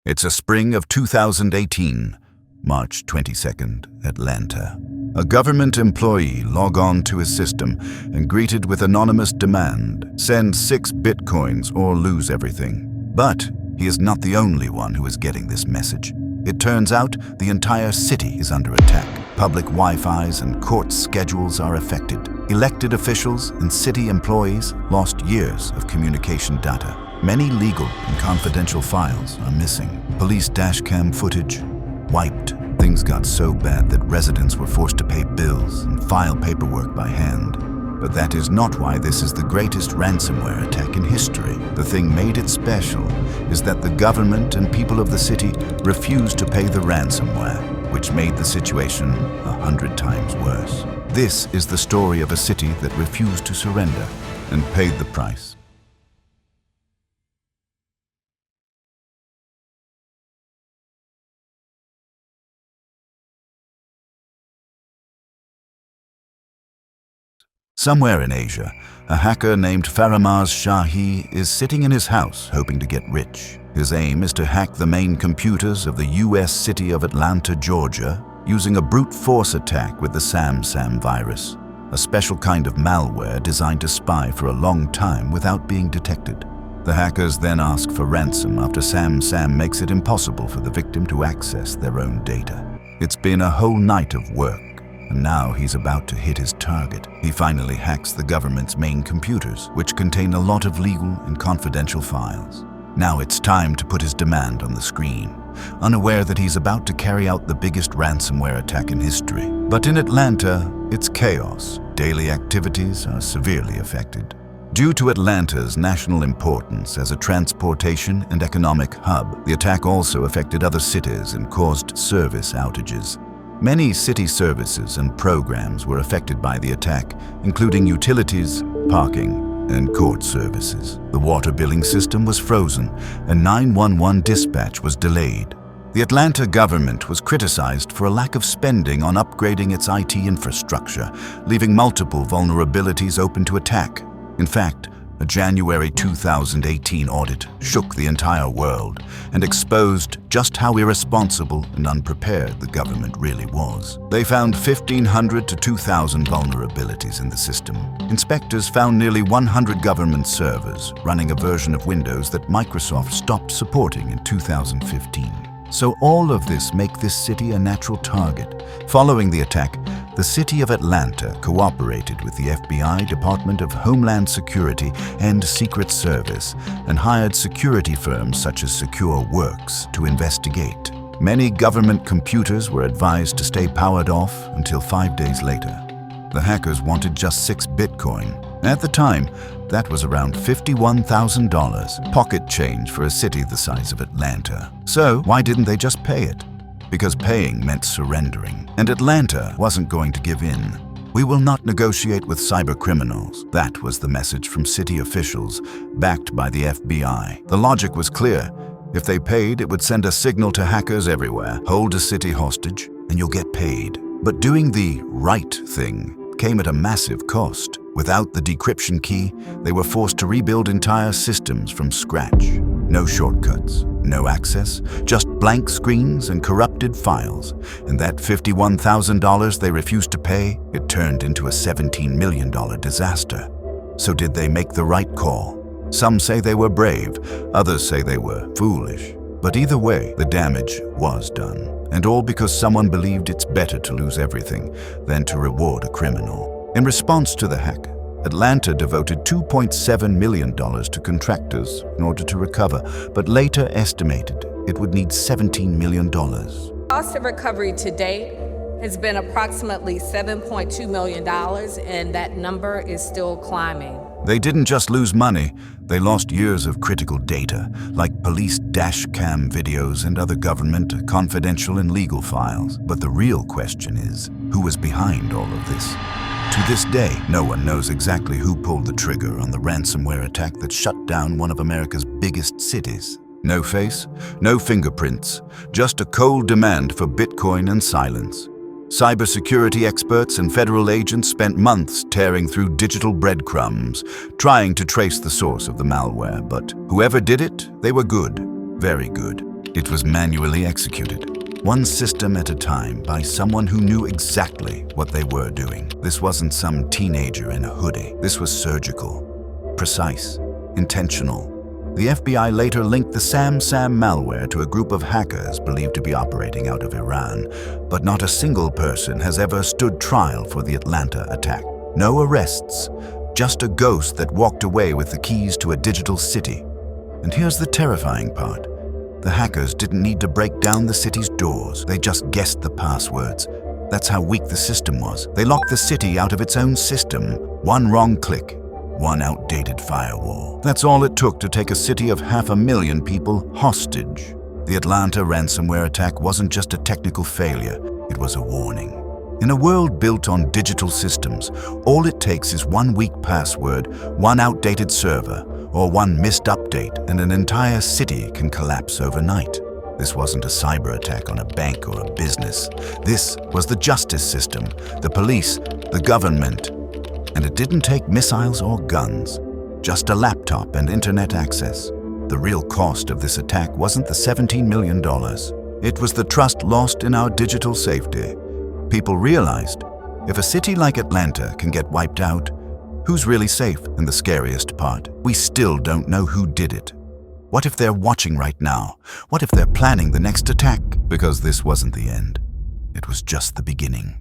It's a spring of 2018, March 22nd, Atlanta. A government employee log on to his system and greeted with anonymous demand, send 6 bitcoins or lose everything. But he is not the only one who is getting this message. It turns out the entire city is under attack. Public Wi-Fi's and court schedules are affected. Elected officials and city employees lost years of communication data. Many legal and confidential files are missing. Police dashcam footage wiped. Things got so bad that residents were forced to pay bills and file paperwork by hand. But that is not why this is the greatest ransomware attack in history. The thing made it special is that the government and people of the city refused to pay the ransomware, which made the situation 100 times worse. This is the story of a city that refused to surrender and paid the price. Somewhere in Asia, a hacker named Faramaz Shahi is sitting in his house hoping to get rich. His aim is to hack the main computers of the US city of Atlanta, Georgia, using a brute force attack with the SamSam virus, a special kind of malware designed to spy for a long time without being detected. The hackers then ask for ransom after SamSam makes it impossible for the victim to access their own data. It's been a whole night of work, and now he's about to hit his target. He finally hacks the government's main computers, which contain a lot of legal and confidential files. Now it's time to put his demand on the screen, unaware that he's about to carry out the biggest ransomware attack in history. But in Atlanta, it's chaos. Daily activities are severely affected. Due to Atlanta's national importance as a transportation and economic hub, the attack also affected other cities and caused service outages. Many city services and programs were affected by the attack, including utilities, parking, and court services. The water billing system was frozen, and 911 dispatch was delayed. The Atlanta government was criticized for a lack of spending on upgrading its IT infrastructure, leaving multiple vulnerabilities open to attack. In fact, a January 2018 audit shook the entire world and exposed just how irresponsible and unprepared the government really was. They found 1,500 to 2,000 vulnerabilities in the system. Inspectors found nearly 100 government servers running a version of Windows that Microsoft stopped supporting in 2015. So all of this make this city a natural target. Following the attack, the city of Atlanta cooperated with the FBI, Department of Homeland Security, and Secret Service, and hired security firms such as SecureWorks to investigate. Many government computers were advised to stay powered off until 5 days later. The hackers wanted just 6 Bitcoin. At the time, that was around $51,000, pocket change for a city the size of Atlanta. So why didn't they just pay it? Because paying meant surrendering, and Atlanta wasn't going to give in. We will not negotiate with cybercriminals. That was the message from city officials, backed by the FBI. The logic was clear. If they paid, it would send a signal to hackers everywhere. Hold a city hostage, and you'll get paid. But doing the right thing came at a massive cost. Without the decryption key, they were forced to rebuild entire systems from scratch. No shortcuts, no access, just blank screens and corrupted files. And that $51,000 they refused to pay, it turned into a $17 million disaster. So did they make the right call? Some say they were brave, others say they were foolish. But either way, the damage was done. And all because someone believed it's better to lose everything than to reward a criminal. In response to the hack, Atlanta devoted $2.7 million to contractors in order to recover, but later estimated it would need $17 million. Cost of recovery to date has been approximately $7.2 million, and that number is still climbing. They didn't just lose money, they lost years of critical data, like police dash cam videos and other government, confidential and legal files. But the real question is, who was behind all of this? To this day, no one knows exactly who pulled the trigger on the ransomware attack that shut down one of America's biggest cities. No face, no fingerprints, just a cold demand for Bitcoin and silence. Cybersecurity experts and federal agents spent months tearing through digital breadcrumbs, trying to trace the source of the malware, but whoever did it, they were good, very good. It was manually executed, one system at a time by someone who knew exactly what they were doing. This wasn't some teenager in a hoodie. This was surgical, precise, intentional. The FBI later linked the SAM malware to a group of hackers believed to be operating out of Iran, but not a single person has ever stood trial for the Atlanta attack. No arrests, just a ghost that walked away with the keys to a digital city. And here's the terrifying part. The hackers didn't need to break down the city's doors. They just guessed the passwords. That's how weak the system was. They locked the city out of its own system. One wrong click, one outdated firewall. That's all it took to take a city of 500,000 people hostage. The Atlanta Ransomware Attack wasn't just a technical failure, it was a warning. In a world built on digital systems, all it takes is one weak password, one outdated server, or one missed update, and an entire city can collapse overnight. This wasn't a cyber attack on a bank or a business. This was the justice system, the police, the government. And it didn't take missiles or guns, just a laptop and internet access. The real cost of this attack wasn't the $17 million. It was the trust lost in our digital safety. People realized, if a city like Atlanta can get wiped out, who's really safe? And the scariest part, we still don't know who did it. What if they're watching right now? What if they're planning the next attack? Because this wasn't the end. It was just the beginning.